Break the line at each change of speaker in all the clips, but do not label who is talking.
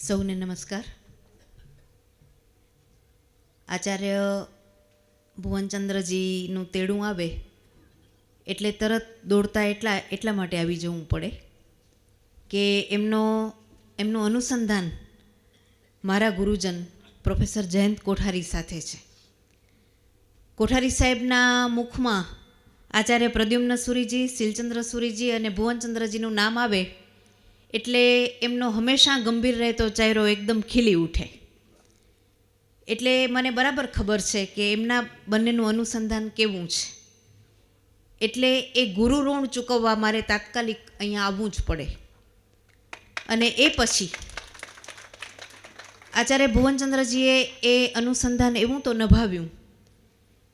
સૌને નમસ્કાર. આચાર્ય ભુવનચંદ્રજીનું તેડું આવે એટલે તરત દોડતા એટલા માટે આવી જવું પડે કે એમનું અનુસંધાન મારા ગુરુજન પ્રોફેસર જયંત કોઠારી સાથે છે. કોઠારી સાહેબના મુખમાં આચાર્ય પ્રદ્યુમ્ન સુરીજી, શીલચંદ્ર સુરીજી અને ભુવનચંદ્રજીનું નામ આવે એટલે એમનો હંમેશા ગંભીર રહેતો ચહેરો એકદમ ખીલી ઉઠે. એટલે મને બરાબર ખબર છે કે એમના બંનેનું અનુસંધાન કેવું છે. એટલે એ ગુરુ ઋણ ચૂકવવા મારે તાત્કાલિક અહીંયા આવવું જ પડે. અને એ પછી આચાર્ય ભુવનચંદ્રજીએ એ અનુસંધાન એવું તો નભાવ્યું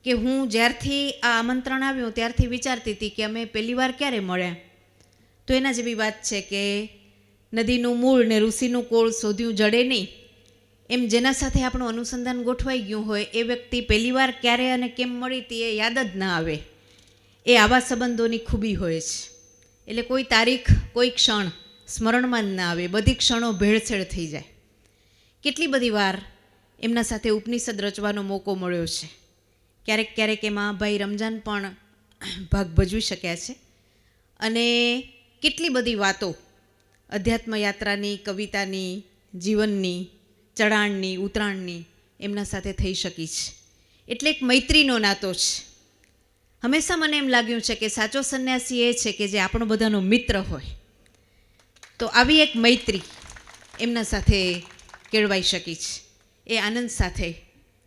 કે હું જ્યારથી આ આમંત્રણ આવ્યું ત્યારથી વિચારતી હતી કે અમે પહેલી વાર ક્યારે મળ્યા. તો એના જેવી વાત છે કે નદીનું મૂળ ને ઋષિનું કોળ શોધ્યું જડે નહીં, એમ જેના સાથે આપણું અનુસંધાન ગોઠવાઈ ગયું હોય એ વ્યક્તિ પહેલી વાર ક્યારે અને કેમ મળી હતી એ યાદ જ ના આવે. એ આવા સંબંધોની ખૂબી હોય છે. એટલે કોઈ તારીખ, કોઈ ક્ષણ સ્મરણમાં જ ના આવે, બધી ક્ષણો ભેળસેળ થઈ જાય. કેટલી બધી વાર એમના સાથે ઉપનિષદ રચવાનો મોકો મળ્યો છે. ક્યારેક ક્યારેક એમાં ભાઈ રમજાન પણ ભાગ ભજવી શક્યા છે. અને કેટલી બધી વાતો અધ્યાત્મ યાત્રાની, કવિતાની, જીવનની, ચઢાણની, ઉતરાણની એમના સાથે થઈ શકી છે. એટલે એક મૈત્રીનો નાતો છે. હંમેશા મને એમ લાગ્યું છે કે સાચો સંન્યાસી એ છે કે જે આપણો બધાનો મિત્ર હોય. તો આવી એક મૈત્રી એમના સાથે કેળવાઈ શકી છે. એ આનંદ સાથે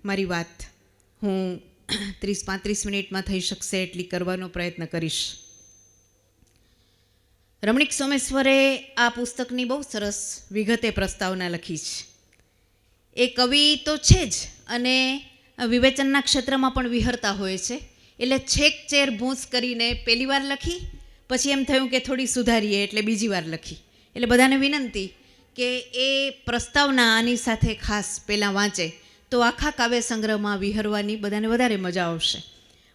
મારી વાત હું 30-35 મિનિટમાં થઈ શકશે એટલી કરવાનો પ્રયત્ન કરીશ. રમણીક સોમેશ્વરે આ પુસ્તકની બહુ સરસ વિગતે પ્રસ્તાવના લખી છે. એ કવિ તો છે જ અને વિવેચનના ક્ષેત્રમાં પણ વિહરતા હોય છે. એટલે છેક ચેર ભૂંસ કરીને પહેલી વાર લખી, પછી એમ થયું કે થોડી સુધારીએ એટલે બીજી વાર લખી. એટલે બધાને વિનંતી કે એ પ્રસ્તાવના આની સાથે ખાસ પહેલાં વાંચે તો આખા કાવ્ય સંગ્રહમાં વિહરવાની બધાને વધારે મજા આવશે.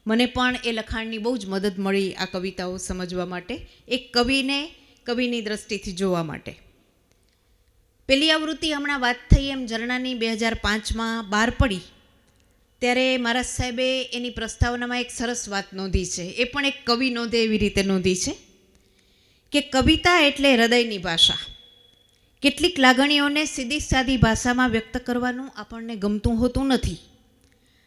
મને પણ એ લખાણની બહુ જ મદદ મળી આ કવિતાઓ સમજવા માટે, એક કવિને કવિની દ્રષ્ટિથી જોવા માટે. પહેલી આવૃત્તિ હમણાં વાત થઈ એમ ઝરણાની 2005માં બહાર પડી ત્યારે મહારાજ સાહેબે એની પ્રસ્તાવનામાં એક સરસ વાત નોંધી છે. એ પણ એક કવિ નોંધે એવી રીતે નોંધી છે કે કવિતા એટલે હૃદયની ભાષા. કેટલીક લાગણીઓને સીધી સાદી ભાષામાં વ્યક્ત કરવાનું આપણને ગમતું હોતું નથી.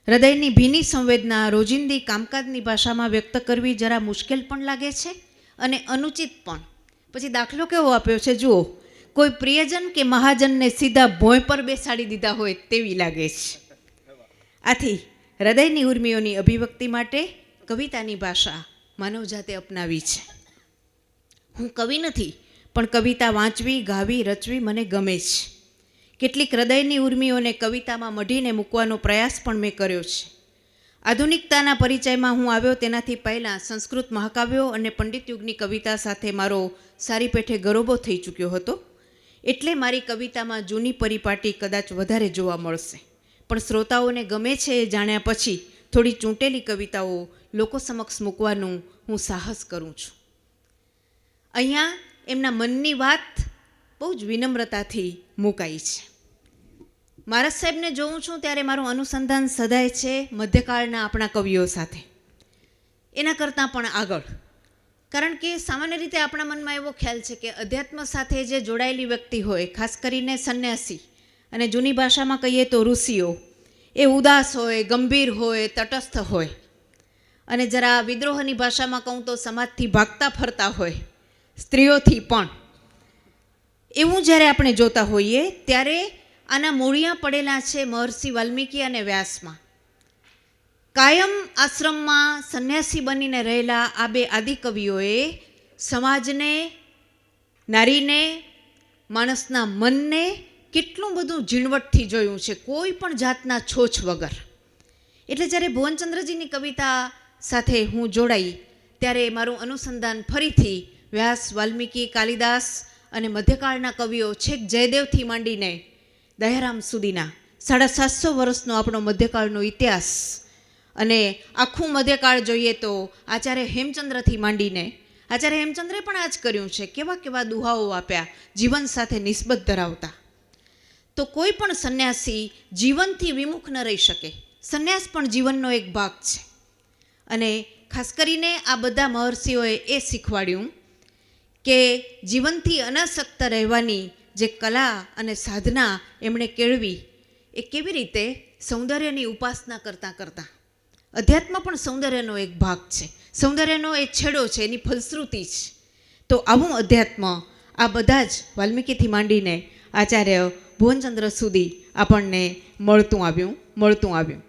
હૃદયની ભીની સંવેદના રોજિંદી કામકાજની ભાષામાં વ્યક્ત કરવી જરા મુશ્કેલ પણ લાગે છે અને અનુચિત પણ. પછી દાખલો કેવો આપ્યો છે જુઓ, કોઈ પ્રિયજન કે મહાજનને સીધા ભોંય પર બેસાડી દીધા હોય તેવી લાગે છે. આથી હૃદયની ઉર્મિઓની અભિવ્યક્તિ માટે કવિતાની ભાષા માનવજાતે અપનાવી છે. હું કવિ નથી, પણ કવિતા વાંચવી, ગાવી, રચવી મને ગમે છે. કેટલીક હૃદયની ઉર્મિઓને કવિતામાં મઢીને મૂકવાનો પ્રયાસ પણ મેં કર્યો છે. આધુનિકતાના પરિચયમાં હું આવ્યો તેનાથી પહેલાં સંસ્કૃત મહાકાવ્યો અને પંડિત યુગની કવિતા સાથે મારો સારી પેઠે ગરોબો થઈ ચૂક્યો હતો. એટલે મારી કવિતામાં જૂની પરિપાટી કદાચ વધારે જોવા મળશે. પણ શ્રોતાઓને ગમે છે એ જાણ્યા પછી થોડી ચૂંટેલી કવિતાઓ લોકો સમક્ષ મૂકવાનું હું સાહસ કરું છું. અહીંયા એમના મનની વાત બહુ જ વિનમ્રતાથી મુકાઈ છે. મહારાજ સાહેબને જોઉં છું ત્યારે મારું અનુસંધાન સદાય છે મધ્યકાળના આપણા કવિઓ સાથે, એના કરતાં પણ આગળ. કારણ કે સામાન્ય રીતે આપણા મનમાં એવો ખ્યાલ છે કે અધ્યાત્મ સાથે જે જોડાયેલી વ્યક્તિ હોય, ખાસ કરીને સંન્યાસી અને જૂની ભાષામાં કહીએ તો ઋષિઓ, એ ઉદાસ હોય, ગંભીર હોય, તટસ્થ હોય અને જરા વિદ્રોહની ભાષામાં કહું તો સમાજથી ભાગતા ફરતા હોય, સ્ત્રીઓથી પણ. એવું જ્યારે આપણે જોતા હોઈએ ત્યારે આના મૂળિયા પડેલા છે મહર્ષિ વાલ્મીકી અને વ્યાસમાં. કાયમ આશ્રમમાં સંન્યાસી બનીને રહેલા આ બે આદિકવિઓએ સમાજને, નારીને, માણસના મનને કેટલું બધું ઝીણવટથી જોયું છે, કોઈ પણ જાતના છોછ વગર. એટલે જ્યારે ભુવનચંદ્રજીની કવિતા સાથે હું જોડાઈ ત્યારે મારું અનુસંધાન ફરીથી વ્યાસ, વાલ્મીકી, કાલિદાસ અને મધ્યકાળના કવિઓ છેક જયદેવથી માંડીને દયારામ સુધીના 750 વર્ષનો આપણો મધ્યકાળનો ઇતિહાસ અને આખું મધ્યકાળ જોઈએ તો આચાર્ય હેમચંદ્રથી માંડીને, આચાર્ય હેમચંદ્રે પણ આ જ કર્યું છે. કેવા કેવા દુહાઓ આપ્યા, જીવન સાથે નિસ્બત ધરાવતા. તો કોઈ પણ સંન્યાસી જીવનથી વિમુખ ન રહી શકે. સંન્યાસ પણ જીવનનો એક ભાગ છે. અને ખાસ કરીને આ બધા મહર્ષિઓએ એ શીખવાડ્યું કે જીવનથી અનાસક્ત રહેવાની જે કલા અને સાધના એમણે કેળવી, એ કેવી રીતે સૌંદર્યની ઉપાસના કરતાં કરતાં. અધ્યાત્મ પણ સૌંદર્યનો એક ભાગ છે, સૌંદર્યનો એ છેડો છે, એની ફલશ્રુતિ છે. તો આવું અધ્યાત્મ આ બધા જ વાલ્મીકીથી માંડીને આચાર્ય ભુવનચંદ્ર સુધી આપણને મળતું આવ્યું.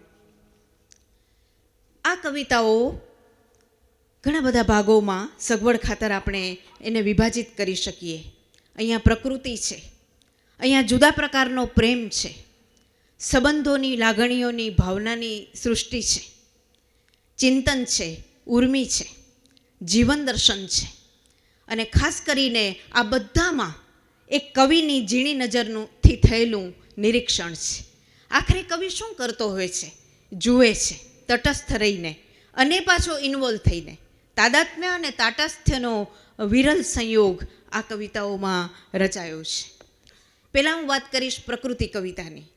આ કવિતાઓ ઘણા બધા ભાગોમાં સગવડ ખાતર આપણે એને વિભાજિત કરી શકીએ. અહીંયા પ્રકૃતિ છે, અહીંયા જુદા પ્રકારનો પ્રેમ છે, સંબંધોની, લાગણીઓની, ભાવનાની સૃષ્ટિ છે, ચિંતન છે, ઉર્મિ છે, જીવન દર્શન છે. અને ખાસ કરીને આ બધામાં એક કવિની ઝીણી નજરથી થયેલું નિરીક્ષણ છે. આખરે કવિ શું કરતો હોય છે? જુએ છે તટસ્થ રહીને અને પાછો ઇન્વોલ્વ થઈને. તાદાત્મ્ય અને તાટસ્થ્યનો વિરલ સંયોગ આ કવિતાઓમાં રચાયો છે. પહેલાં હું વાત કરીશ પ્રકૃતિ કવિતાની.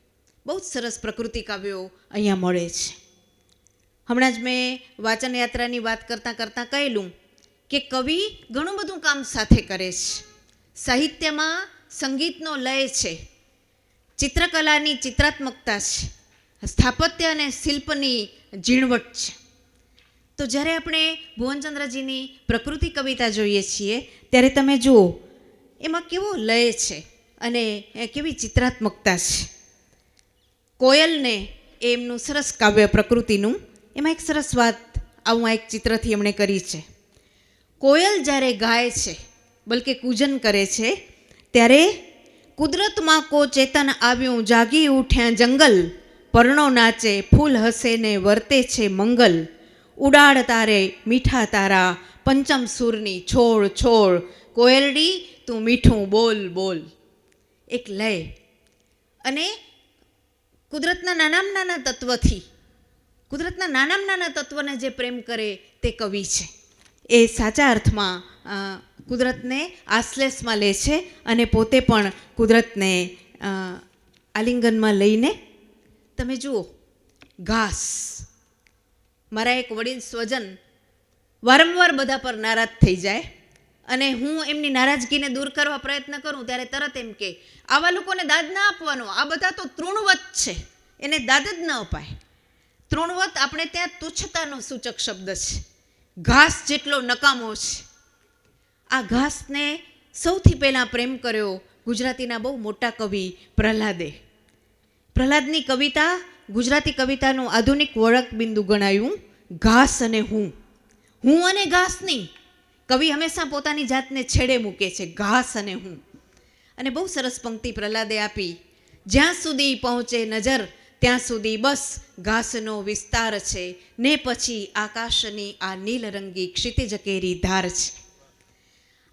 બહુ જ સરસ પ્રકૃતિ કાવ્યો અહીંયા મળે છે. હમણાં જ મેં વાચન યાત્રાની વાત કરતાં કરતાં કહેલું કે કવિ ઘણું બધું કામ સાથે કરે છે. સાહિત્યમાં સંગીતનો લય છે, ચિત્રકલાની ચિત્રાત્મકતા છે, સ્થાપત્ય અને શિલ્પની ઝીણવટ છે. તો જ્યારે આપણે ભુવનચંદ્રજીની પ્રકૃતિ કવિતા જોઈએ છીએ ત્યારે તમે જુઓ એમાં કેવો લય છે અને કેવી ચિત્રાત્મકતા છે. કોયલને એમનું સરસ કાવ્ય પ્રકૃતિનું, એમાં એક સરસ વાત આવું એક ચિત્રથી એમણે કરી છે. કોયલ જ્યારે ગાય છે, બલકે કૂજન કરે છે, ત્યારે કુદરતમાં કો ચેતન આવ્યું, જાગી ઉઠ્યા જંગલ, પરણો નાચે, ફૂલ હસે ને વર્તે છે મંગલ, ઉડાડ તારે મીઠા તારા, પંચમ સૂરની છોડ છોડ, કોયલડી તું મીઠું બોલ બોલ. એક લય અને કુદરતના નાના નાના તત્વને જે પ્રેમ કરે તે કવિ છે. એ સાચા અર્થમાં કુદરતને આશ્લેષમાં લે છે અને પોતે પણ કુદરતને આલિંગનમાં લઈને. તમે જુઓ ઘાસ. મારા એક વડીલ સ્વજન વારંવાર બધા પર નારાજ થઈ જાય અને હું એમની નારાજગીને દૂર કરવા પ્રયત્ન કરું ત્યારે તરત એમ કે આવા લોકોને દાદ ના આપવાનો, આ બધા તો તૃણવત છે, એને દાદ જ ન અપાય. તૃણવત આપણે ત્યાં તુચ્છતાનો સૂચક શબ્દ છે. ઘાસ જેટલો નકામો છે. આ ઘાસને સૌથી પહેલાં પ્રેમ કર્યો ગુજરાતીના બહુ મોટા કવિ પ્રહલાદે. પ્રહલાદની કવિતા ગુજરાતી કવિતાનું આધુનિક વળક બિંદુ ગણાયું. ઘાસ અને હું અને ઘાસ નહીં. કવિ હંમેશા પોતાની જાતને છેડે મૂકે છે, ઘાસ અને હું. અને બહુ સરસ પંક્તિ પ્રહલાદે આપી, જ્યાં સુધી પહોંચે નજર ત્યાં સુધી બસ ઘાસનો વિસ્તાર છે, ને પછી આકાશની આ નીલરંગી ક્ષિતિજ કેરી ધાર છે.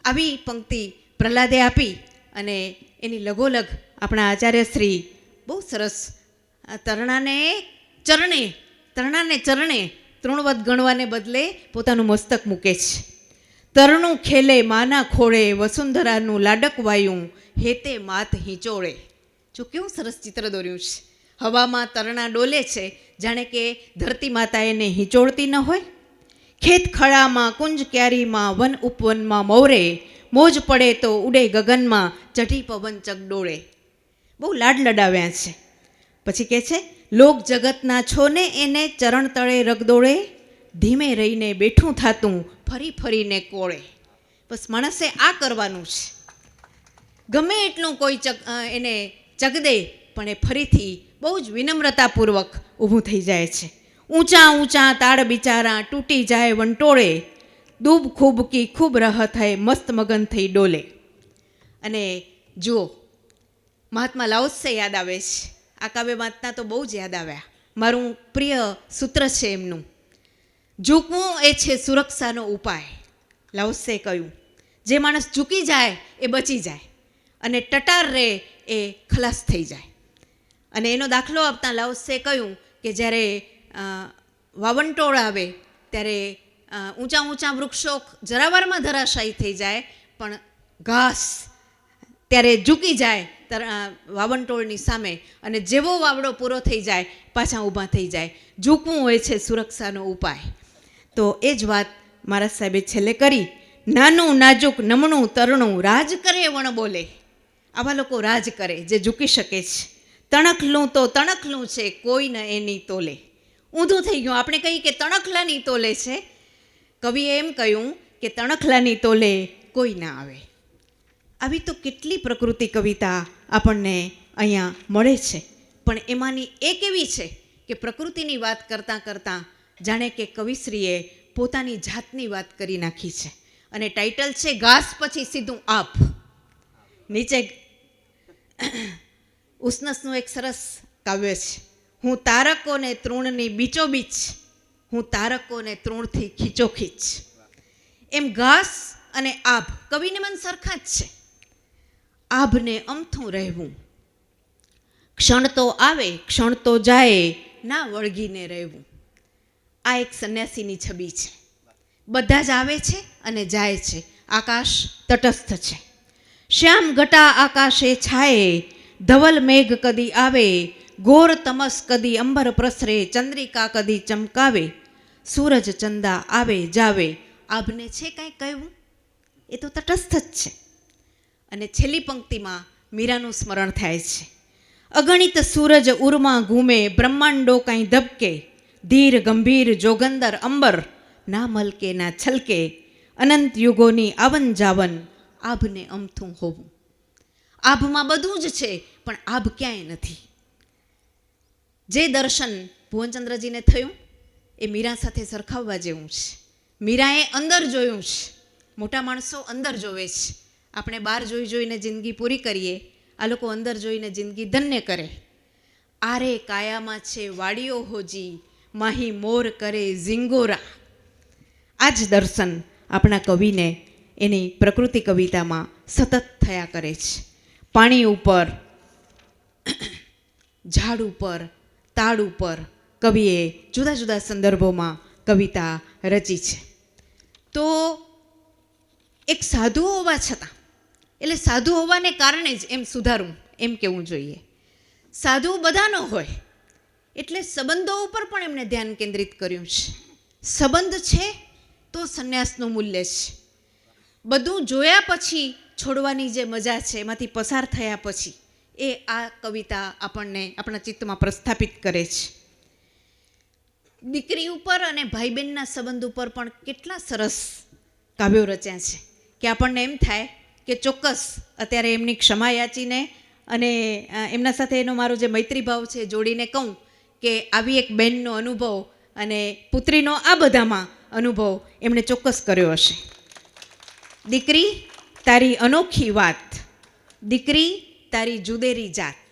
આવી પંક્તિ પ્રહલાદે આપી અને એની લગોલગ આપણા આચાર્યશ્રી બહુ સરસ તરણાને ચરણે તૃણવત ગણવાને બદલે પોતાનું મસ્તક મૂકે છે. તરણું ખેલે માના ખોળે, વસુંધરાનું લાડક વાયું, હેતે માત હિંચોળે. જો કેવું સરસ ચિત્ર દોર્યું છે. હવામાં તરણા ડોલે છે, જાણે કે ધરતી માતા એને હિંચોળતી ન હોય. ખેત ખળામાં, કુંજ ક્યારીમાં, વન ઉપવનમાં મૌરે, મોજ પડે તો ઉડે ગગનમાં, ચઢી પવન ચગડોળે. બહુ લાડ લડાવ્યા છે. પછી કહે છે, લોક જગતના છોને એને ચરણ તળે રગદોળે, ધીમે રહીને બેઠું થાતું, ફરી ફરીને કોળે. બસ માણસે આ કરવાનું છે. ગમે એટલું કોઈ એને ચગદે પણ એ ફરીથી બહુ જ વિનમ્રતાપૂર્વક ઊભું થઈ જાય છે. ઊંચા તાળ બિચારા તૂટી જાય વંટોળે, દૂબ ખૂબ કી ખૂબ રહત હૈ, મસ્ત મગન થઈ ડોલે. અને જુઓ મહાત્મા લાઓત્સે યાદ આવે છે. આ કાવ્ય વાંચતા તો બહુ જ યાદ આવ્યા. મારું પ્રિય સૂત્ર છે એમનું, ઝૂકવું એ છે સુરક્ષાનો ઉપાય. લાઓત્સે કહ્યું, જે માણસ ઝૂકી જાય એ બચી જાય અને ટટાર રહે એ ખલાસ થઈ જાય. અને એનો દાખલો આપતા લાઓત્સે કહ્યું કે જ્યારે વાવંટોળ આવે ત્યારે ઊંચા વૃક્ષો જરાવારમાં ધરાશાયી થઈ જાય, પણ ઘાસ ત્યારે ઝૂકી જાય વાવણટોળની સામે, અને જેવો વાવડો પૂરો થઈ જાય પાછા ઊભા થઈ જાય. ઝૂકવું હોય છે સુરક્ષાનો ઉપાય. તો એ જ વાત મારા સાહેબે છેલ્લે કરી. નાનું નાજુક નમણું તરણું રાજ કરે વણ બોલે. આવા લોકો રાજ કરે જે ઝૂકી શકે છે. તણખલું તો તણખલું છે કોઈ ન એની તોલે. ઊંધું થઈ ગયું. આપણે કહીએ કે તણખલાની તોલે છે, કવિએ એમ કહ્યું કે તણખલાની તોલે કોઈ ના આવે. આવી તો કેટલી પ્રકૃતિ કવિતા આપણને અહીંયા મળે છે. પણ એમાંની એક એવી છે કે પ્રકૃતિની વાત કરતાં કરતાં જાણે કે કવિશ્રીએ પોતાની જાતની વાત કરી નાખી છે. અને ટાઇટલ છે ઘાસ પછી સીધું આપ. નીચે ઉસનસનું એક સરસ કાવ્ય છે. હું તારકોને તૃણની બીચોબીચ, હું તારકોને તૃણથી ખીચોખીચ. એમ ઘાસ અને આભ કવિને મન સરખા જ છે. આભને અમથું રહેવું, ક્ષણ તો આવે ક્ષણ તો જાય, ના વળગીને રહેવું. આ એક સંન્યાસીની છબી છે. બધા જ આવે છે અને જાય છે. આકાશ તટસ્થ છે. શ્યામ ઘટા આકાશે છાયે, ધવલ મેઘ કદી આવે, ઘોર તમસ કદી અંબર પ્રસરે, ચંદ્રિકા કદી ચમકાવે, સૂરજ ચંદા આવે જાવે. આભને છે કાંઈ કહેવું? એ તો તટસ્થ જ છે. અને છેલ્લી પંક્તિમાં મીરાનું સ્મરણ થાય છે. અગણિત સૂરજ ઉરમાં ઘૂમે, બ્રહ્માંડો કાંઈ ધબકે, ધીર ગંભીર જોગંદર અંબર, ના મલકે ના છલકે, અનંત યુગોની આવન જાવન, આભને અમથું હોવું. આભમાં બધું જ છે પણ આભ ક્યાંય નથી. જે દર્શન ભુવનચંદ્રજીને થયું એ મીરા સાથે સરખાવવા જેવું છે. મીરાએ અંદર જોયું છે. મોટા માણસો અંદર જોવે છે. આપણે બહાર જોઈ જોઈને જિંદગી પૂરી કરીએ. આ લોકો અંદર જોઈને જિંદગી ધન્ય કરે. આરે કાયામાં છે વાડીઓ હોજી, માહી મોર કરે ઝીંગોરા. આ જ દર્શન આપણા કવિને એની પ્રકૃતિ કવિતામાં સતત થયા કરે છે. પાણી ઉપર, ઝાડ ઉપર, તાડ ઉપર કવિએ જુદા જુદા સંદર્ભોમાં કવિતા રચી છે. તો એક સાધુ હોવા છતાં, એટલે સાધુ હોવાને કારણે જ એમ સુધારું એમ કહેવું જોઈએ. સાધુ બધાનો હોય એટલે સંબંધો ઉપર પણ એમણે ધ્યાન કેન્દ્રિત કર્યું છે. સંબંધ છે તો સંન્યાસનું મૂલ્ય છે. બધું જોયા પછી છોડવાની જે મજા છે, એમાંથી પસાર થયા પછી એ આ કવિતા આપણને આપણા ચિત્તમાં પ્રસ્થાપિત કરે છે. દીકરી ઉપર અને ભાઈ બહેનના સંબંધ ઉપર પણ કેટલા સરસ કાવ્યો રચ્યા છે કે આપણને એમ થાય કે ચોક્કસ અત્યારે એમની ક્ષમા યાચીને અને એમના સાથે એનો મારો જે મૈત્રી ભાવ છે જોડીને કહું કે આવી એક બહેનનો અનુભવ અને પુત્રીનો આ બધામાં અનુભવ એમણે ચોક્કસ કર્યો હશે. દીકરી તારી અનોખી વાત, દીકરી તારી જુદેરી જાત.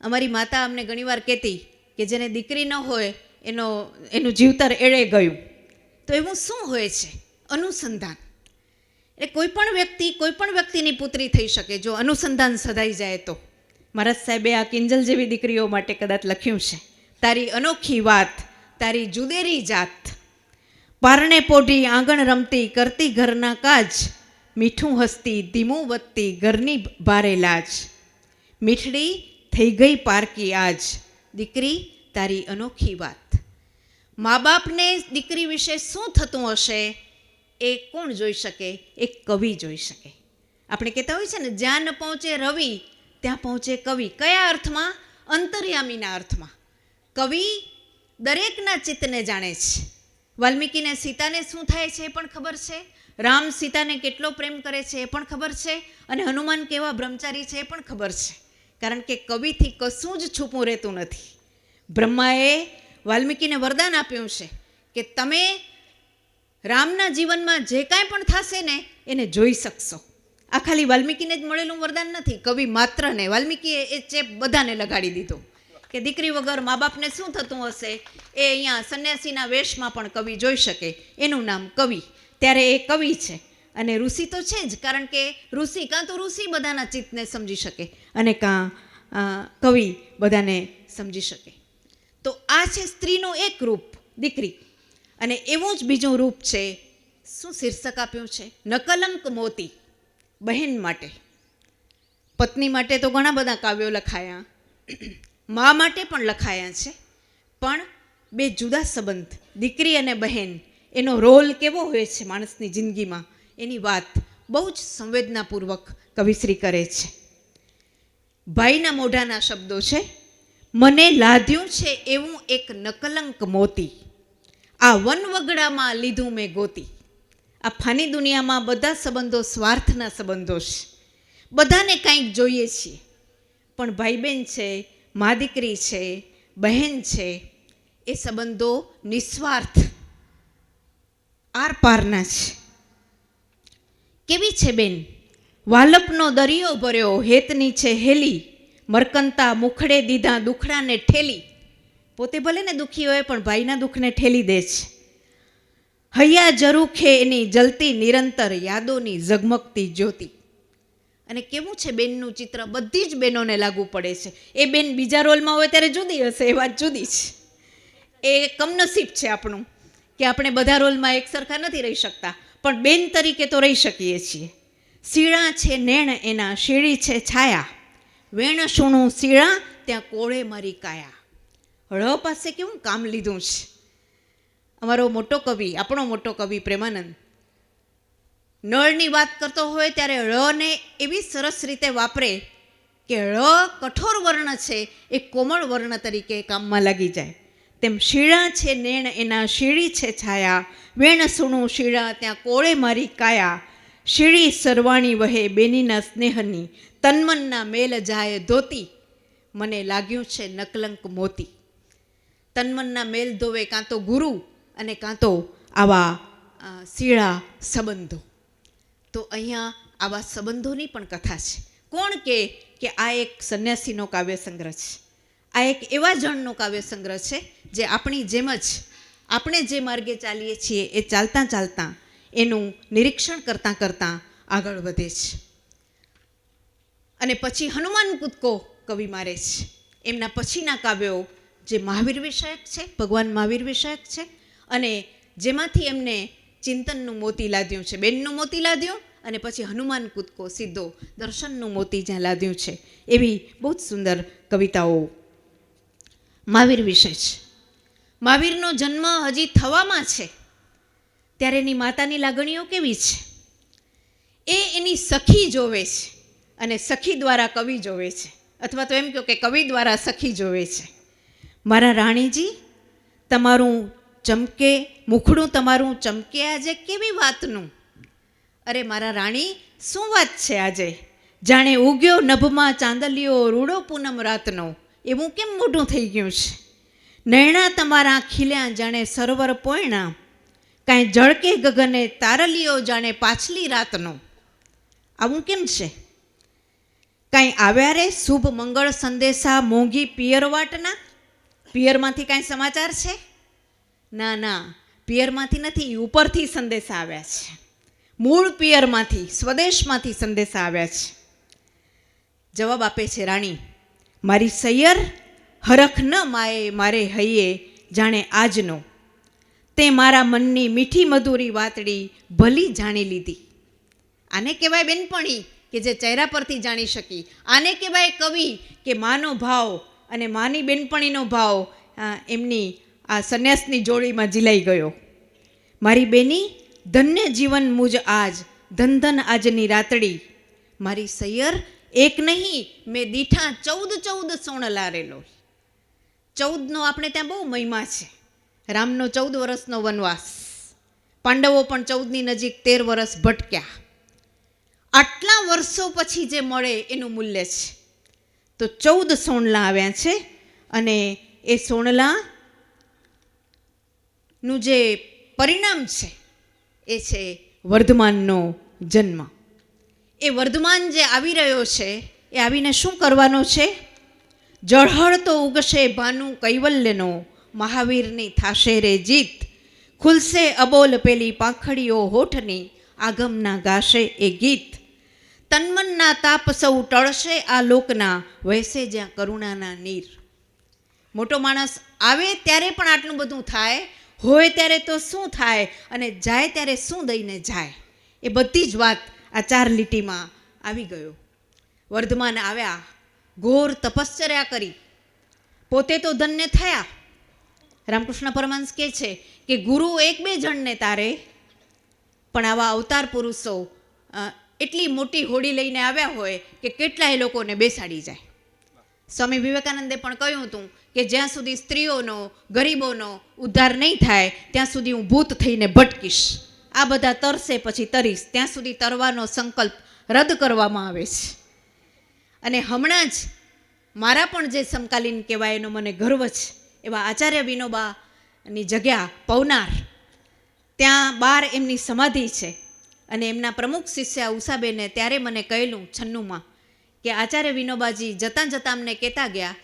અમારી માતા અમને ઘણીવાર કહેતી કે જેને દીકરી ન હોય એનું જીવતર એળે ગયું. તો એવું શું હોય છે? અનુસંધાન. એ કોઈ પણ વ્યક્તિની પુત્રી થઈ શકે જો અનુસંધાન સધાઈ જાય તો. મહારાજ સાહેબે આ કિંજલ જેવી દીકરીઓ માટે કદાચ લખ્યું છે. તારી અનોખી વાત, તારી જુદેરી જાત. પારણે પોઢી આંગણ રમતી, કરતી ઘરના કાજ, મીઠું હસતી ધીમું વધતી ઘરની ભારે લાજ. મીઠડી થઈ ગઈ પારકી આજ, દીકરી તારી અનોખી વાત. મા બાપને દીકરી વિશે શું થતું હશે એ કોણ જોઈ શકે? એક કવિ જોઈ શકે. આપણે કહેતા હોય છે ને, જ્યાં ન પહોંચે રવિ ત્યાં પહોંચે કવિ. કયા અર્થમાં? અંતર્યામીના અર્થમાં. કવિ દરેકના ચિત્તને જાણે છે. વાલ્મીકીને સીતાને શું થાય છે એ પણ ખબર છે. રામ સીતાને કેટલો પ્રેમ કરે છે એ પણ ખબર છે. અને હનુમાન કેવા બ્રહ્મચારી છે એ પણ ખબર છે. કારણ કે કવિથી કશું જ છૂપું રહેતું નથી. બ્રહ્માએ વાલ્મીકીને વરદાન આપ્યું છે કે તમે રામના જીવનમાં જે કાંઈ પણ થશે ને એને જોઈ શકશો. આ ખાલી વાલ્મીકીને જ મળેલું વરદાન નથી, કવિ માત્રને. વાલ્મીકીએ એ ચેપ બધાને લગાડી દીધો કે દીકરી વગર મા બાપને શું થતું હશે એ અહીંયા સંન્યાસીના વેશમાં પણ કવિ જોઈ શકે. એનું નામ કવિ. ત્યારે એ કવિ છે. અને ઋષિ તો છે જ, કારણ કે ઋષિ કાં તો ઋષિ બધાના ચિત્તને સમજી શકે અને કાં કવિ બધાને સમજી શકે. તો આ છે સ્ત્રીનું એક રૂપ, દીકરી. અને એવું જ બીજું રૂપ છે. શું શીર્ષક આપ્યું છે? નકલંક મોતી. બહેન માટે, પત્ની માટે તો ઘણા બધા કાવ્યો લખાયા, મા માટે પણ લખાયા છે, પણ બે જુદા સંબંધ, દીકરી અને બહેન, એનો રોલ કેવો હોય છે માણસની જિંદગીમાં, એની વાત બહુ જ સંવેદનાપૂર્વક કવિશ્રી કરે છે. ભાઈના મોઢાના શબ્દો છે, મને લાદ્યું છે એવું એક નકલંક મોતી, આ વનવગડામાં લીધું મેં ગોતી. આ ફાની દુનિયામાં બધા સંબંધો સ્વાર્થના સંબંધો છે, બધાને કંઈક જોઈએ છીએ, પણ ભાઈ બહેન છે, મા દીકરી છે, બહેન છે, એ સંબંધો નિસ્વાર્થ આર પારના છે. કેવી છે બેન? વાલપનો દરિયો ભર્યો, હેતની છે હેલી, મરકંતા મુખડે દીધા દુખડાને ઠેલી. પોતે ભલે ને દુઃખી હોય પણ ભાઈના દુઃખને ઠેલી દે છે. હૈયા જરૂખે એની જલતી નિરંતર યાદોની ઝગમગતી જ્યોતિ. અને કેવું છે બેનનું ચિત્ર, બધી જ બહેનોને લાગુ પડે છે. એ બેન બીજા રોલમાં હોય ત્યારે જુદી હશે, એ વાત જુદી છે. એ કમનસીબ છે આપણું કે આપણે બધા રોલમાં એક સરખા નથી રહી શકતા, પણ બેન તરીકે તો રહી શકીએ છીએ. શીળા છે નેણ એના, શીળી છે છાયા, વેણ સુણું શીળા ત્યાં કોળે મારી કાયા. ળ પાસે કેવું કામ લીધું છે. અમારો મોટો કવિ, આપણો મોટો કવિ પ્રેમાનંદ નળની વાત કરતો હોય ત્યારે ળને એવી સરસ રીતે વાપરે કે ળ કઠોર વર્ણ છે એ કોમળ વર્ણ તરીકે કામમાં લાગી જાય. તેમ શીળા છે નેણ એના, શીળી છે છાયા, વેણ સુણું શીળા ત્યાં કોળે મારી કાયા, શીળી સરવાણી વહે બેનીના સ્નેહની, તન્મનના મેલ જાય ધોતી, મને લાગ્યું છે નકલંક મોતી. તન્મનના મેલ ધોવે કાં તો ગુરુ અને કાં તો આવા શીળા સંબંધો. તો અહીંયા આવા સંબંધોની પણ કથા છે. કોણ કે આ એક સંન્યાસીનો કાવ્ય સંગ્રહ છે, આ એક એવા જણનો કાવ્ય સંગ્રહ છે જે આપણી જેમ જ આપણે જે માર્ગે ચાલીએ છીએ એ ચાલતાં ચાલતાં એનું નિરીક્ષણ કરતાં કરતાં આગળ વધે છે. અને પછી હનુમાન કૂદકો કવિ મારે છે. એમના પછીના કાવ્યો જે મહાવીર વિષયક છે, ભગવાન મહાવીર વિષયક છે, અને જેમાંથી એમને ચિંતનનું મોતી લાદ્યું છે, બેનનું મોતી લાદ્યું, અને પછી હનુમાન કૂદકો સીધો દર્શનનું મોતી જ્યાં લાદ્યું છે, એવી બહુ જ સુંદર કવિતાઓ મહાવીર વિશે છે. મહાવીરનો જન્મ હજી થવામાં છે ત્યારે એની માતાની લાગણીઓ કેવી છે એ એની સખી જોવે છે, અને સખી દ્વારા કવિ જોવે છે, અથવા તો એમ કહો કે કવિ દ્વારા સખી જોવે છે. મારા રાણીજી તમારું ચમકે, મુખડું તમારું ચમકે આજે કેવી વાતનું, અરે મારા રાણી શું વાત છે આજે, જાણે ઉગ્યો નભમાં ચાંદલિયો રૂડો પૂનમ રાતનો, એવું કેમ મોઢું થઈ ગયું છે. નૈણા તમારા ખીલ્યા જાણે સરોવર પોયણા, કાંઈ જળકે ગગને તારલિયો જાણે પાછલી રાતનો, આવું કેમ છે. કાંઈ આવ્યા રે શુભ મંગળ સંદેશા મોંઘી પિયરવાટના, પિયરમાંથી કાંઈ સમાચાર છે? ના ના, પિયરમાંથી નથી, ઉપરથી સંદેશા આવ્યા છે, મૂળ પિયરમાંથી, સ્વદેશમાંથી સંદેશા આવ્યા છે. જવાબ આપે છે રાણી, મારી સૈયર હરખ ન માએ મારે હૈયે જાણે આજનો, તે મારા મનની મીઠી મધુરી વાતડી ભલી જાણી લીધી. આને કહેવાય બેનપણી કે જે ચહેરા પરથી જાણી શકી. આને કહેવાય કવિ કે માનો ભાવ અને માની બેનપણીનો ભાવ એમની આ સંન્યાસની જોડીમાં ઝીલાઈ ગયો. મારી બેની ધન્ય જીવન મુજ આજ, ધન ધન આજની રાતડી, મારી સૈયર એક નહીં મેં દીઠા 14 સોણલા રેલો. 14નો આપણે ત્યાં બહુ મહિમા છે. રામનો 14 વર્ષનો વનવાસ, પાંડવો પણ 14ની નજીક 13 વર્ષ ભટક્યા. આટલા વર્ષો પછી જે મળે એનું મૂલ્ય છે. તો 14 સોણલા આવ્યા છે, અને એ સોણલાનું જે પરિણામ છે એ છે વર્ધમાનનો જન્મ. એ વર્ધમાન જે આવી રહ્યો છે એ આવીને શું કરવાનો છે? જળહળ તો ઉગશે ભાનુ કૈવલ્યનો, મહાવીરની થાશે રે જીત, ખુલશે અબોલ પેલી પાંખડીઓ હોઠની, આગમના ગાશે એ ગીત, તન્મનના તાપ સૌ ટળશે આ લોકના, વહેશે જ્યાં કરુણાના નીર. મોટો માણસ આવે ત્યારે પણ આટલું બધું થાય, હોય ત્યારે તો શું થાય, અને જાય ત્યારે શું દઈને જાય, એ બધી જ વાત આ 4 લીટીમાં આવી ગયો. વર્ધમાન આવ્યા, ઘોર તપશ્ચર્યા કરી, પોતે તો ધન્ય થયા. રામકૃષ્ણ પરમહંસ કહે છે કે ગુરુ 1-2 જણને તારે, પણ આવા અવતાર પુરુષો એટલી મોટી હોડી લઈને આવ્યા હોય કે કેટલાય લોકોને બેસાડી જાય. સ્વામી વિવેકાનંદે પણ કહ્યું હતું કે જ્યાં સુધી સ્ત્રીઓનો, ગરીબોનો ઉદ્ધાર નહીં થાય ત્યાં સુધી હું ભૂત થઈને ભટકીશ. આ બધા તરસે પછી તરીશ, ત્યાં સુધી તરવાનો સંકલ્પ રદ કરવામાં આવે છે. અને હમણાં જ મારા પણ જે સમકાલીન કહેવાય એનો મને ગર્વ છે એવા આચાર્ય વિનોબાની જગ્યા પવનાર, ત્યાં 12 એમની સમાધિ છે. અને એમના પ્રમુખ શિષ્ય ઉષાબેને ત્યારે મને કહેલું 96માં કે આચાર્ય વિનોબાજી જતાં જતાં અમને કહેતા ગયા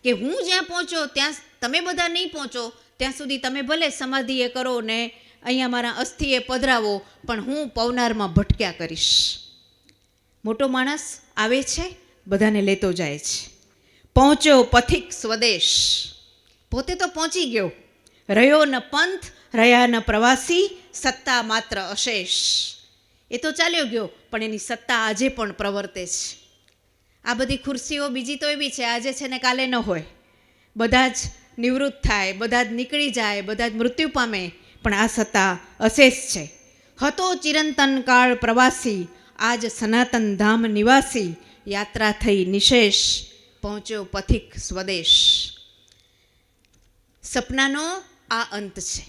કે હું જ્યાં પહોંચ્યો ત્યાં તમે બધા નહીં પહોંચો, ત્યાં સુધી તમે ભલે સમાધિએ કરો ને અહીંયા મારા અસ્થિએ પધરાવો, પણ હું પવનારમાં ભટક્યા કરીશ. મોટો માણસ આવે છે, બધાને લેતો જાય છે. પહોંચ્યો પથિક સ્વદેશ, પોતે તો પહોંચી ગયો. રહ્યો ન પંથ, રહ્યા ન પ્રવાસી, સત્તા માત્ર અશેષ. એ તો ચાલ્યો ગયો, પણ એની સત્તા આજે પણ પ્રવર્તે છે. આ બધી ખુરશીઓ બીજી તો એવી છે, આજે છે ને કાલે ન હોય. બધા જ નિવૃત્ત થાય, બધા જ નીકળી જાય, બધા જ મૃત્યુ પામે, પણ આ સત્તા અશેષ છે. હતો ચિરંતન કાળ પ્રવાસી, આજ સનાતન ધામ નિવાસી, યાત્રા થઈ નિશેષ, પહોંચ્યો પથિક સ્વદેશ. સપનાનો આ અંત છે.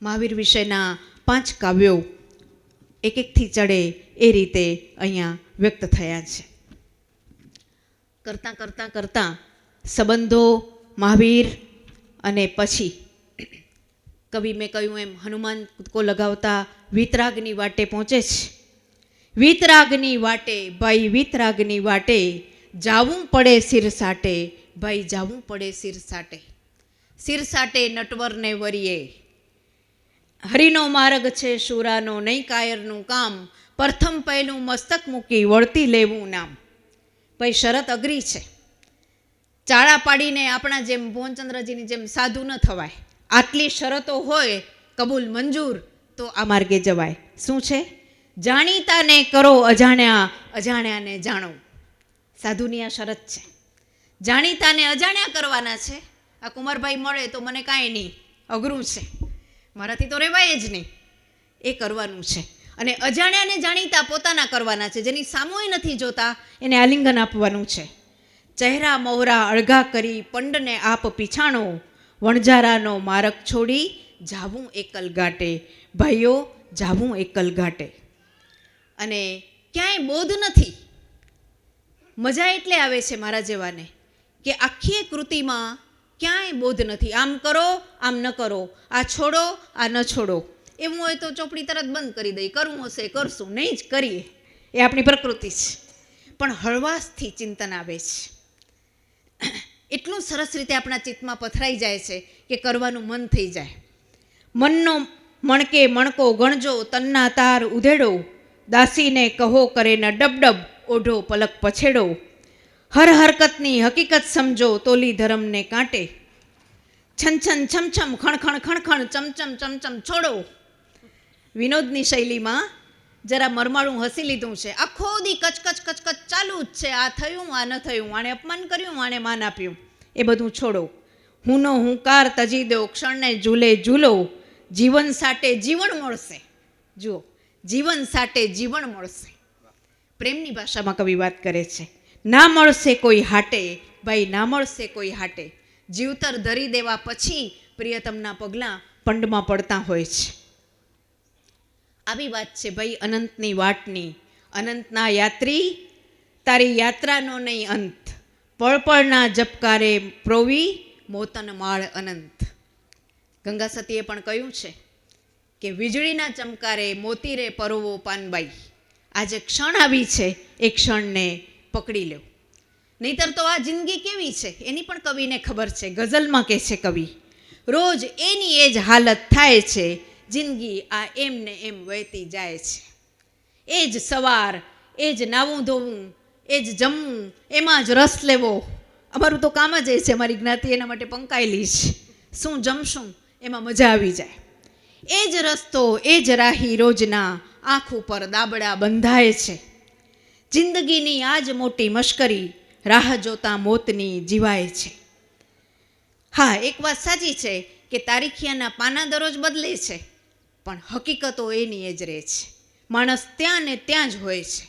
મહાવીર વિશેના 5 કાવ્યો એક-એકથી ચડે એ રીતે અહીંયા વ્યક્ત થયા છે. કરતાં કરતાં કરતાં સંબંધો મહાવીર અને પછી કવિ મેં કહ્યું એમ હનુમાન કૂદકો લગાવતા વીતરાગની વાટે પહોંચે છે. વીતરાગની વાટે ભાઈ, વીતરાગની વાટે જાવું પડે સિર સાટે ભાઈ, જાવું પડે સિર સાટે. સિર સાટે નટવરને વરીએ, હરિનો માર્ગ છે શુરાનો, નહીં કાયરનું કામ, પ્રથમ પહેલું મસ્તક મૂકી વળતી લેવું નામ. ભાઈ શરત અઘરી છે. ચાળા પાડીને આપણા જેમ ભુવનચંદ્રજીની જેમ સાધુ ન થવાય. આટલી શરતો હોય કબૂલ મંજૂર તો આ માર્ગે જવાય. શું છે? જાણીતાને કરો અજાણ્યા, અજાણ્યાને જાણો. સાધુની આ શરત છે. જાણીતાને અજાણ્યા કરવાના છે. આ કુમારભાઈ મળે તો મને કાંઈ નહીં, અઘરું છે, મારાથી તો રહેવાય જ નહીં, એ કરવાનું છે. અને અજાણ્યાને જાણીતા પોતાના કરવાના છે. જેની સામોય નથી જોતા એને આલિંગન આપવાનું છે. ચહેરા મોહરા અળગા કરી પંડને આપ પીછાણો, વણજારાનો માર્ગ છોડી જાવું એકલ ઘાટે. ભાઈઓ, જાવું એકલ ઘાટે. અને ક્યાંય બોધ નથી. મજા એટલે આવે છે મારા જેવાને કે આખી કૃતિમાં ક્યાંય બોધ નથી. આમ કરો, આમ ન કરો, આ છોડો, આ ન છોડો. એવું હોય તો ચોપડી તરત બંધ કરી દઈ, કરવું હશે કરશું, નહીં જ કરીએ, એ આપણી પ્રકૃતિ છે. પણ હળવાશથી ચિંતન આવે છે. એટલું સરસ રીતે આપણા ચિત્તમાં પથરાઈ જાય છે કે કરવાનું મન થઈ જાય. મનનો મણકે મણકો ગણજો, તન્ના તાર ઉધેડો, દાસીને કહો કરે ન ડબડબ, ઓઢો પલક પછેડો. હર હરકતની હકીકત સમજો, તોલી ધર્મને કાંટે. છન છન છમછમ ખણખણ ખણખણ ચમચમ ચમચમ છોડો. વિનોદની શૈલીમાં જરા મરમાળું હસી લીધું છે. આખો દી કચકચ કચકચ ચાલુ જ છે. આ થયું, આ ન થયું, આણે અપમાન કર્યું, આણે માન આપ્યું, એ બધું છોડો. હુંનો હુંકાર તજી દો, ક્ષણને ઝૂલે ઝૂલો. જીવન સાટે જીવન મળશે. જુઓ, જીવન સાટે જીવન મળશે. પ્રેમની ભાષામાં કવિ વાત કરે છે. ના મળશે કોઈ હાટે, ભાઈ ના મળશે કોઈ હાટે. જીવતર ધરી દેવા પછી પ્રિયતમના પગલાં પંડમાં પડતા હોય છે. આવી વાત છે ભાઈ અનંતની વાટની. અનંતના યાત્રી, તારી યાત્રાનો નહીં અંત. પળપળના જપકારે પ્રોવી, મોતન માળ અનંત. ગંગા સતીએ પણ કહ્યું છે કે વીજળીના ચમકારે મોતી રે પરોવો પાનબાઈ. આજે ક્ષણ આવી છે, એ ક્ષણને પકડી લો. નહીતર તો આ જિંદગી કેવી છે એની પણ કવિને ખબર છે. ગઝલમાં કહે છે કવિ, રોજ એની એ જ હાલત થાય છે, જિંદગી આ એમ ને એમ વહેતી જાય છે. એ જ સવાર, એ જ નાવું ધોવું, એ જ જમવું, એમાં જ રસ લેવો. અમારું તો કામ જ એ છે, અમારી જ્ઞાતિ એના માટે પંકાયેલી છે. શું જમશું એમાં મજા આવી જાય. એ જ રસ્તો, એ જ રાહી રોજના, આંખ ઉપર દાબડા બંધાય છે. જિંદગીની આજ મોટી મશ્કરી, રાહ જોતા મોતની જીવાય છે. હા, એક વાત સાચી છે કે તારીખિયાના પાના દરરોજ બદલે છે, પણ હકીકતો એની જ રહે છે. માણસ ત્યાં ને ત્યાં જ હોય છે.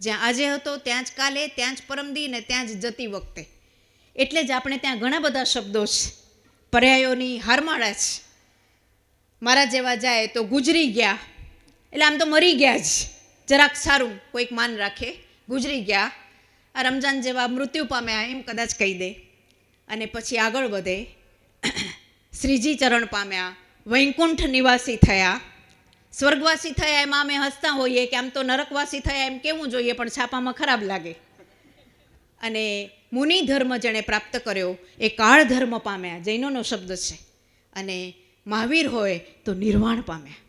જ્યાં આજે હતો ત્યાં જ કાલે, ત્યાં જ પરમદી ને ત્યાં જ જતી વખતે. એટલે જ આપણે ત્યાં ઘણા બધા શબ્દો છે, પર્યાયોની હારમાળા છે. મારા જેવા જાય તો ગુજરી ગયા, એટલે આમ તો મરી ગયા જ, જરાક સારું કોઈક માન રાખે. ગુજરી ગયા, આ રમજાન જેવા મૃત્યુ પામ્યા એમ કદાચ કહી દે, અને પછી આગળ વધે. શ્રીજી ચરણ પામ્યા, વૈકુંઠ નિવાસી થયા, સ્વર્ગવાસી થયા. એમાં અમે હસતા હોઈએ કે આમ તો નરકવાસી થયા એમ કેવું જોઈએ, પણ છાપામાં ખરાબ લાગે. અને મુનિ ધર્મ જેણે પ્રાપ્ત કર્યો એ કાળ ધર્મ પામ્યા, જૈનોનો શબ્દ છે. અને મહાવીર હોય તો નિર્વાણ પામ્યા.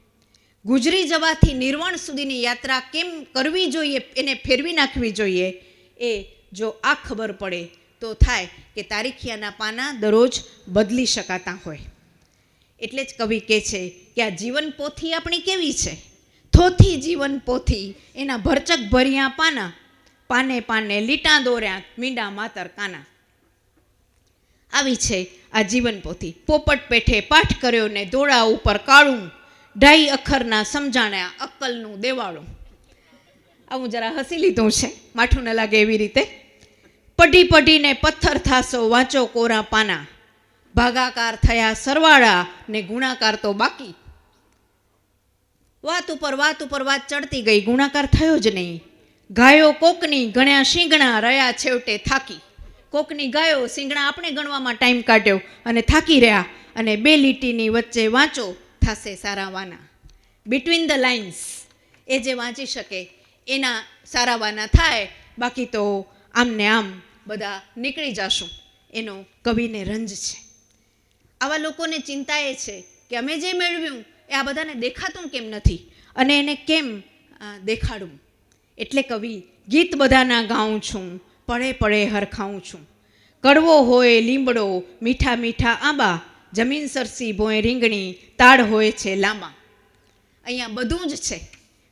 ગુજરી જવાથી નિર્વાણ સુધીની યાત્રા કેમ કરવી જોઈએ, એને ફેરવી નાખવી જોઈએ, એ જો આ ખબર પડે તો થાય કે તારીખિયાના પાના દરરોજ બદલી શકાતા હોય. એટલે જ કવિ કહે છે કે આ જીવન પોથી આપણી કેવી છે, થોથી જીવન પોથી એના ભરચક ભર્યા પાના, પાને પાને લીટા દોર્યા મીંડા માતર કાના. આવી છે આ જીવન પોથી. પોપટ પેઠે પાઠ કર્યો ને દોડા ઉપર કાળું, ઢાઈ અખરના સમજાણ્યા અક્કલનું દેવાળું. આવું જરા હસી લીધું છે, માઠું ન લાગે એવી રીતે. પઢી પઢીને પથ્થર થાસો વાંચો કોરા પાના, ભાગાકાર થયા સરવાળા ને ગુણાકાર તો બાકી. વાત ઉપર વાત ચડતી ગઈ, ગુણાકાર થયો જ નહીં. ગાયો કોકની ગણ્યા શીંગણા, રહ્યા છેવટે થાકી. કોકની ગાયો શીંગણા આપણે ગણવામાં ટાઈમ કાઢ્યો અને થાકી રહ્યા. અને બે લીટીની વચ્ચે વાંચો થાશે સારા વાના. બિટવીન ધ લાઇન્સ એ જે વાંચી શકે એના સારા વાના થાય, બાકી તો આમને આમ બધા નીકળી જશું. એનો કવિને રંજ છે. આવા લોકોને ચિંતા એ છે કે અમે જે મેળવ્યું એ આ બધાને દેખાતું કેમ નથી, અને એને કેમ દેખાડું. એટલે કવિ ગીત બધાના ગાઉં છું, પળે પળે હરખાઉં છું. કડવો હોય લીમડો, મીઠા મીઠા આંબા, જમીન સરસી ભોંય રીંગણી, તાળ હોય છે લાંબા. અહીંયા બધું જ છે,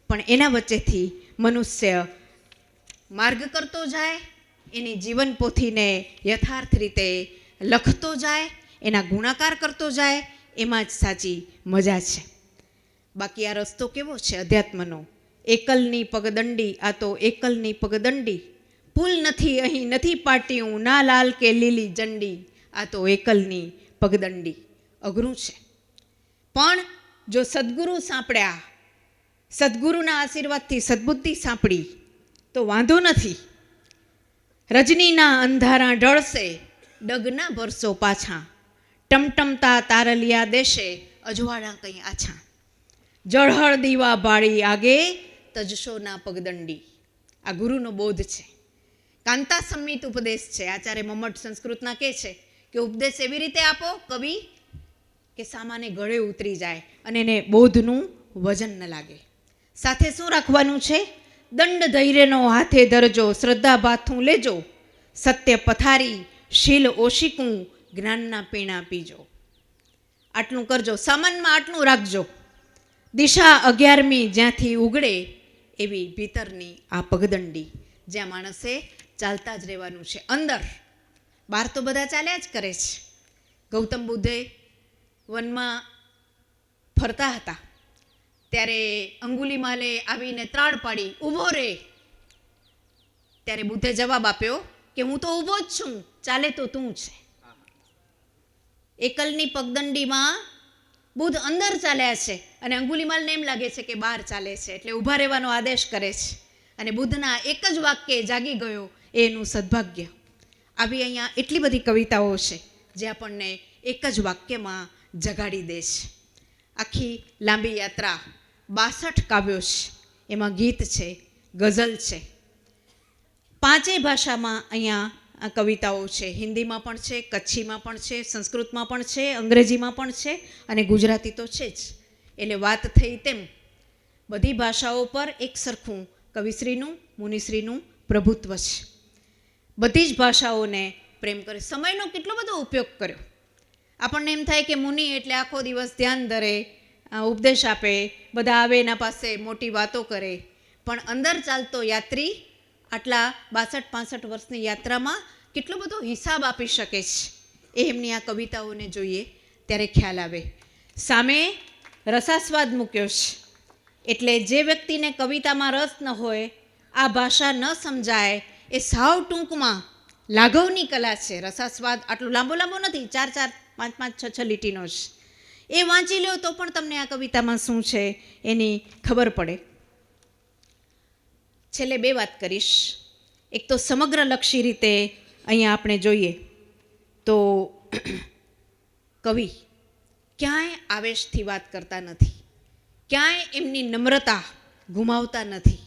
પણ એના વચ્ચેથી મનુષ્ય માર્ગ કરતો જાય, એની જીવન પોથીને યથાર્થ રીતે લખતો જાય, એના ગુણાકાર કરતો જાય. એમાં જ સાચી મજા છે. બાકી આ રસ્તો કેવો છે અધ્યાત્મનો? એકલની પગદંડી, આ તો એકલની પગદંડી. પુલ નથી અહીં નથી પાટિયું, ના લાલ કે લીલી ઝંડી, આ તો એકલની પગદંડી. અઘરું છે, પણ જો સદગુરુ સાંપડ્યા, સદગુરુના આશીર્વાદથી સદબુદ્ધિ સાંપડી તો વાંધો નથી. રજનીના અંધારા ઢળશે, ડગના ભરસો પાછા, ટમટમતા તારલિયા દેશે, અજવાળા કંઈ આછા. જળહળ દીવા બાળી આગે, તજશોના પગદંડી. આ ગુરુનો બોધ છે. કાંતા સંમિત ઉપદેશ છે. આચાર્ય મમ્મટ સંસ્કૃતના કહે છે કે ઉપદેશ એવી રીતે આપો કવિ કે સામાન્ય ગળે ઉતરી જાય અને એને બોધનું વજન ન લાગે. સાથે શું રાખવાનું છે? દંડ ધૈર્યનો હાથે ધરજો, શ્રદ્ધા ભાથું લેજો, સત્ય પથારી શીલ ઓશિકું, જ્ઞાનના પીણા પીજો. આટલું કરજો, સામાનમાં આટલું રાખજો. દિશા 11મી જ્યાંથી ઉગડે, એવી ભીતરની આ પગદંડી, જ્યાં માણસે ચાલતા જ રહેવાનું છે. અંદર બહાર તો બધા ચાલ્યા જ કરે છે. ગૌતમ બુદ્ધે વનમાં ફરતા હતા ત્યારે અંગુલીમાલે આવીને ત્રાડ પાડી, ઊભો રે. ત્યારે બુદ્ધે જવાબ આપ્યો કે હું તો ઊભો જ છું, ચાલે તો તું છે. એકલની પગદંડીમાં બુદ્ધ અંદર ચાલ્યા છે અને અંગુલીમાલને એમ લાગે છે કે બહાર ચાલે છે, એટલે ઊભા રહેવાનો આદેશ કરે છે. અને બુદ્ધના એક જ વાક્યે જાગી ગયો, એનું સદભાગ્ય. આવી અહીંયા એટલી બધી કવિતાઓ છે જે આપણને એક જ વાક્યમાં જગાડી દે છે. આખી લાંબી યાત્રા 62 કાવ્યો છે, એમાં ગીત છે, ગઝલ છે. 5 ભાષામાં અહીંયા આ કવિતાઓ છે. હિન્દીમાં પણ છે, કચ્છીમાં પણ છે, સંસ્કૃતમાં પણ છે, અંગ્રેજીમાં પણ છે, અને ગુજરાતી તો છે જ. એટલે વાત થઈ તેમ બધી ભાષાઓ પર એક સરખું કવિશ્રીનું મુનિશ્રીનું પ્રભુત્વ છે. બધી જ ભાષાઓને પ્રેમ કરે. સમયનો કેટલો બધો ઉપયોગ કર્યો. આપણને એમ થાય કે મુનિ એટલે આખો દિવસ ધ્યાન ધરે, ઉપદેશ આપે, બધા આવે એના પાસે મોટી વાતો કરે, પણ અંદર ચાલતો યાત્રી આટલા 62-65 વર્ષની યાત્રામાં કેટલો બધો હિસાબ આપી શકે છે એ એમની આ કવિતાઓને જોઈએ ત્યારે ખ્યાલ આવે. સામે રસાસ્વાદ મૂક્યો છે, એટલે જે વ્યક્તિને કવિતામાં રસ ન હોય, આ ભાષા ન સમજાય, એ સાવ ટૂંકમાં લાઘવની કલા છે. રસાસ્વાદ આટલો લાંબો નથી, 4-4, 5-5, 6-6 લીટીનો છે. એ વાંચી લો તો પણ તમને આ કવિતામાં શું છે એની ખબર પડે. છેલ્લે 2 વાત કરીશ. એક તો સમગ્રલક્ષી રીતે અહીંયા આપણે જોઈએ તો કવિ ક્યાંય આવેશથી વાત કરતા નથી, ક્યાંય એમની નમ્રતા ગુમાવતા નથી.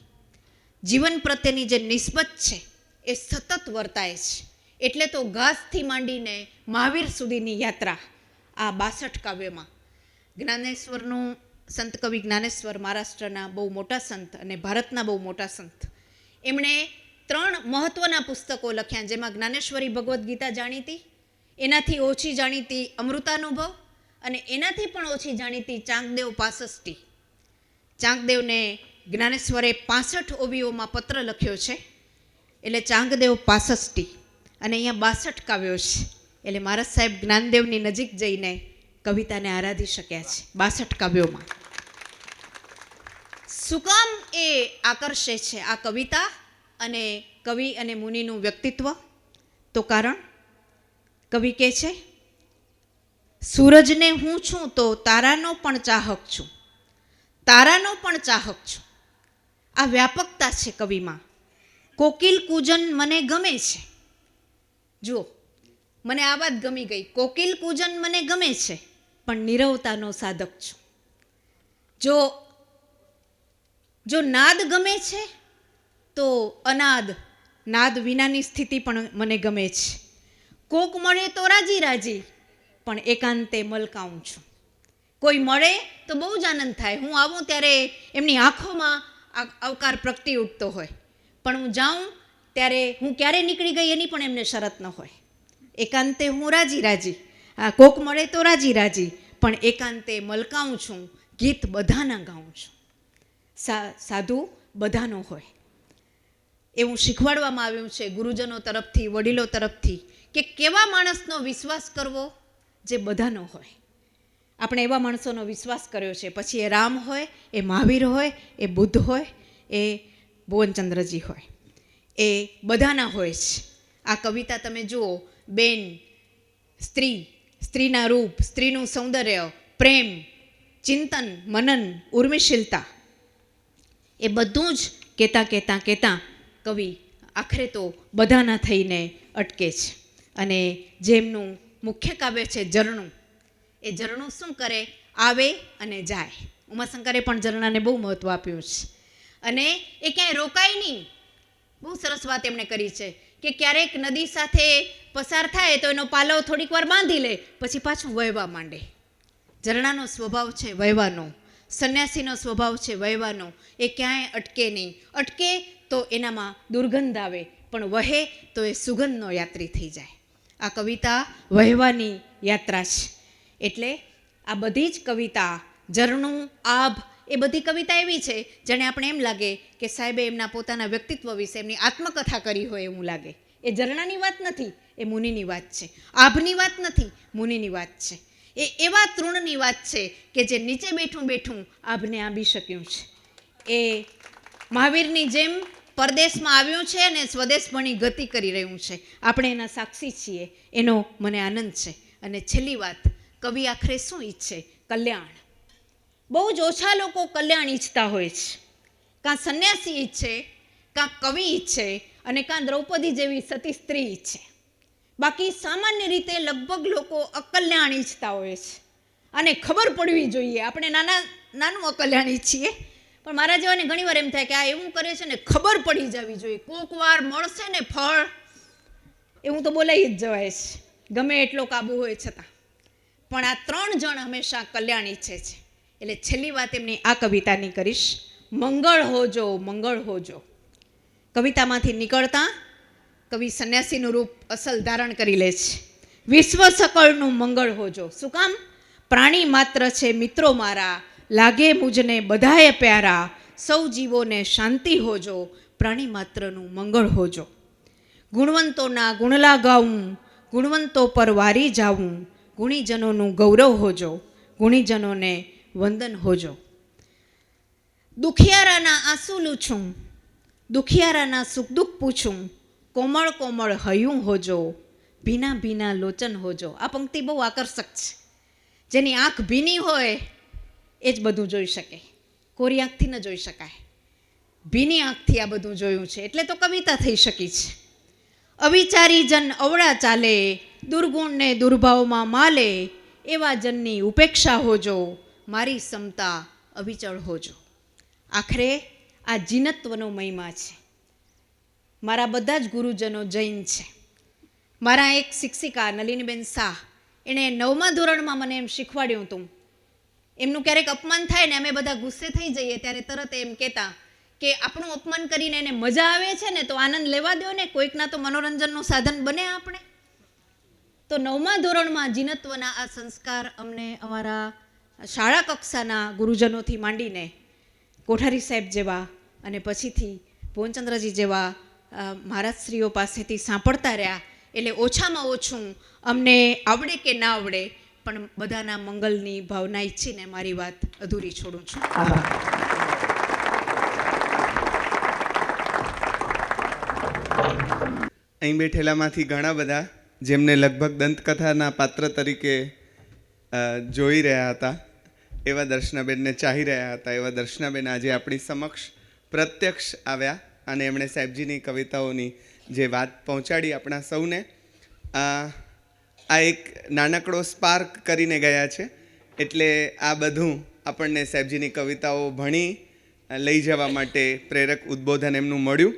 જીવન પ્રત્યેની જે નિસ્બત છે એ સતત વર્તાય છે. એટલે તો ઘાસથી માંડીને મહાવીર સુધીની યાત્રા આ 62 કાવ્યમાં. જ્ઞાનેશ્વરનું સંત કવિ જ્ઞાનેશ્વર મહારાષ્ટ્રના બહુ મોટા સંત અને ભારતના બહુ મોટા સંત, એમણે 3 મહત્ત્વના પુસ્તકો લખ્યા, જેમાં જ્ઞાનેશ્વરી ભગવદ્ ગીતા જાણીતી, એનાથી ઓછી જાણીતી અમૃતાનુભવ, અને એનાથી પણ ઓછી જાણીતી ચાંગદેવ પાસષ્ટી. ચાંગદેવને જ્ઞાનેશ્વરે 65 ઓવીઓમાં પત્ર લખ્યો છે, એટલે ચાંગદેવ પાસષ્ટી, અને અહીંયા 62 કાવ્યો છે. એટલે મહારાજ સાહેબ જ્ઞાનદેવની નજીક જઈને કવિતાને આરાધી શક્યા છે 62 કાવ્યોમાં. શું કામ એ આકર્ષે છે આ કવિતા અને કવિ અને મુનિનું વ્યક્તિત્વ? તો કારણ કવિ કહે છે, સૂરજને હું છું તો તારાનો પણ ચાહક છું, તારાનો પણ ચાહક છું. આ વ્યાપકતા છે કવિમાં. કોકિલ કૂજન મને ગમે છે. જુઓ, મને આ વાત ગમી ગઈ. કોકિલ કૂજન મને ગમે છે, પણ નીરવતાનો સાધક છું. જો નાદ ગમે છે તો અનાદ, નાદ વિનાની સ્થિતિ પણ મને ગમે છે. કોક મળે તો રાજી રાજી, પણ એકાંતે મલકાઉં છું. કોઈ મળે તો બહુ જ આનંદ થાય. હું આવું ત્યારે એમની આંખોમાં આવકાર પ્રગટી ઉઠતો હોય, પણ હું જાઉં ત્યારે હું ક્યારે નીકળી ગઈ એની પણ એમને શરત ન હોય. એકાંતે હું રાજી રાજી, કોક મળે તો રાજી રાજી, પણ એકાંતે મલકાઉં છું. ગીત બધાના ગાઉં છું. સાધુ બધાનો હોય એવું શીખવાડવામાં આવ્યું છે ગુરુજનો તરફથી, વડીલો તરફથી, કે કેવા માણસનો વિશ્વાસ કરવો જે બધાનો હોય. આપણે એવા માણસોનો વિશ્વાસ કર્યો છે. પછી એ રામ હોય, એ મહાવીર હોય, એ બુદ્ધ હોય, એ ભુવનચંદ્રજી હોય, એ બધાના હોય છે. આ કવિતા તમે જુઓ, બેન, સ્ત્રી, સ્ત્રીના રૂપ, સ્ત્રીનું સૌંદર્ય, પ્રેમ, ચિંતન, મનન, ઉર્મિશીલતા, એ બધું જ કહેતા કવિ આખરે તો બધાના થઈને અટકે છે. અને જેમનું મુખ્ય કાવ્ય છે ઝરણું, એ ઝરણું શું કરે? આવે અને જાય. ઉમાશંકરે પણ ઝરણાને બહુ મહત્ત્વ આપ્યું છે, અને એ ક્યાંય રોકાય નહીં. બહુ સરસ વાત એમણે કરી છે કે ક્યારેક નદી સાથે પસાર થાય તો એનો પાલવ થોડીક વાર બાંધી લે, પછી પાછું વહેવા માંડે. ઝરણાનો સ્વભાવ છે વહેવાનો, સંન્યાસીનો સ્વભાવ છે વહેવાનો. એ ક્યાંય અટકે નહીં. અટકે તો એનામાં દુર્ગંધ આવે, પણ વહે તો એ સુગંધનો યાત્રી થઈ જાય. આ કવિતા વહેવાની યાત્રા છે. એટલે આ બધી જ કવિતા, ઝરણું, આભ, એ બધી કવિતા એવી છે જેને આપણે એમ લાગે કે સાહેબે એમના પોતાના વ્યક્તિત્વ વિશે એમની આત્મકથા કરી હોય એવું લાગે. એ ઝરણાની વાત નથી, એ મુનિની વાત છે. આભની વાત નથી, મુનિની વાત છે. એ એવા તૃણની વાત છે કે જે નીચે બેઠું બેઠું આભને આંબી શક્યું છે. એ મહાવીરની જેમ પરદેશમાં આવ્યું છે અને સ્વદેશ ભણી ગતિ કરી રહ્યું છે. આપણે એના સાક્ષી છીએ, એનો મને આનંદ છે. અને છેલ્લી વાત, કવિ આખરે શું ઈચ્છે? કલ્યાણ. બહુ જ ઓછા લોકો કલ્યાણ ઈચ્છતા હોય છે. કાં સંન્યાસી ઈચ્છે, કાં કવિ ઈચ્છે, અને કાં દ્રૌપદી જેવી સતી સ્ત્રી ઈચ્છે. બાકી સામાન્ય રીતે લગભગ લોકો અકલ્યાણ ઈચ્છતા હોય છે. અને ખબર પડવી જોઈએ. આપણે નાનું અકલ્યાણ ઈચ્છીએ, પણ મારા જેવાને ઘણી વાર એમ થાય કે આ એવું કરે છે ને ખબર પડી જવી જોઈએ. કોક વાર મળશે ને ફળ, એવું તો બોલાઈ જ જવાય છે, ગમે એટલો કાબુ હોય છતાં. પણ આ 3 જણ હંમેશા કલ્યાણ ઈચ્છે છે. એટલે છેલ્લી વાત એમની આ કવિતાની કરીશ, મંગળ હોજો, મંગળ હોજો. કવિતામાંથી નીકળતા કવિ સંન્યાસીનું રૂપ અસલ ધારણ કરી લે છે. વિશ્વ સકળનું મંગળ હોજો. શું કામ? પ્રાણી માત્ર છે મિત્રો મારા, લાગે મુજને બધાએ પ્યારા, સૌ જીવોને શાંતિ હોજો, પ્રાણી માત્રનું મંગળ હોજો. ગુણવંતોના ગુણલા ગાવું, ગુણવંતો પર વારી જાવું, ગુણીજનોનું ગૌરવ હોજો, ગુણીજનોને વંદન હોજો. દુખિયારાના આંસુ લૂછું, દુખિયારાના સુખ દુઃખ પૂછું, કોમળ કોમળ હૈયું હોજો, ભીના ભીના લોચન હોજો. આ પંક્તિ બહુ આકર્ષક છે. જેની આંખ ભીની હોય એ જ બધું જોઈ શકે, કોરી આંખથી ન જોઈ શકાય. ભીની આંખથી આ બધું જોયું છે એટલે તો કવિતા થઈ શકી છે. અવિચારી જન અવળા ચાલે, દુર્ગુણને દુર્ભાવમાં માલે, એવા જનની ઉપેક્ષા હોજો, મારી ક્ષમતા અવિચળ હોજો. આખરે આ જીનત્વનો મહિમા છે. મારા બધા જ ગુરુજનો જૈન છે. મારા એક શિક્ષિકા નલિનીબેન શાહ, એણે 9મા ધોરણમાં મને એમ શીખવાડ્યું હતું. એમનું ક્યારેક અપમાન થાય ને અમે બધા ગુસ્સે થઈ જઈએ ત્યારે તરત એમ કહેતા કે આપણું અપમાન કરીને એને મજા આવે છે ને તો આનંદ લેવા દો ને, કોઈકના તો મનોરંજનનું સાધન બને આપણે. તો 9મા ધોરણમાં જીનત્વના આ સંસ્કાર અમને અમારા શાળા કક્ષાના ગુરુજનોથી માંડીને કોઠારી સાહેબ જેવા અને પછીથી ભુવનચંદ્રજી જેવા મહારાજશ્રીઓ પાસેથી સાંભળતા રહ્યા. એટલે ઓછામાં ઓછું અમને આવડે કે ના આવડે પણ બધાના મંગલની ભાવના ઈચ્છીને મારી વાત અધૂરી છોડું છું.
અહીં બેઠેલામાંથી ઘણા બધા જેમને લગભગ દંતકથાના પાત્ર તરીકે જોઈ રહ્યા હતા, એવા દર્શનાબેનને ચાહી રહ્યા હતા, એવા દર્શનાબેન આજે આપણી સમક્ષ પ્રત્યક્ષ આવ્યા અને એમણે સાહેબજીની કવિતાઓની જે વાત પહોંચાડી આપણા સૌને. આ એક નાનકડો સ્પાર્ક કરીને ગયા છે. એટલે આ બધું આપણને સાહેબજીની કવિતાઓ ભણી લઈ જવા માટે પ્રેરક ઉદ્બોધન એમનું મળ્યું.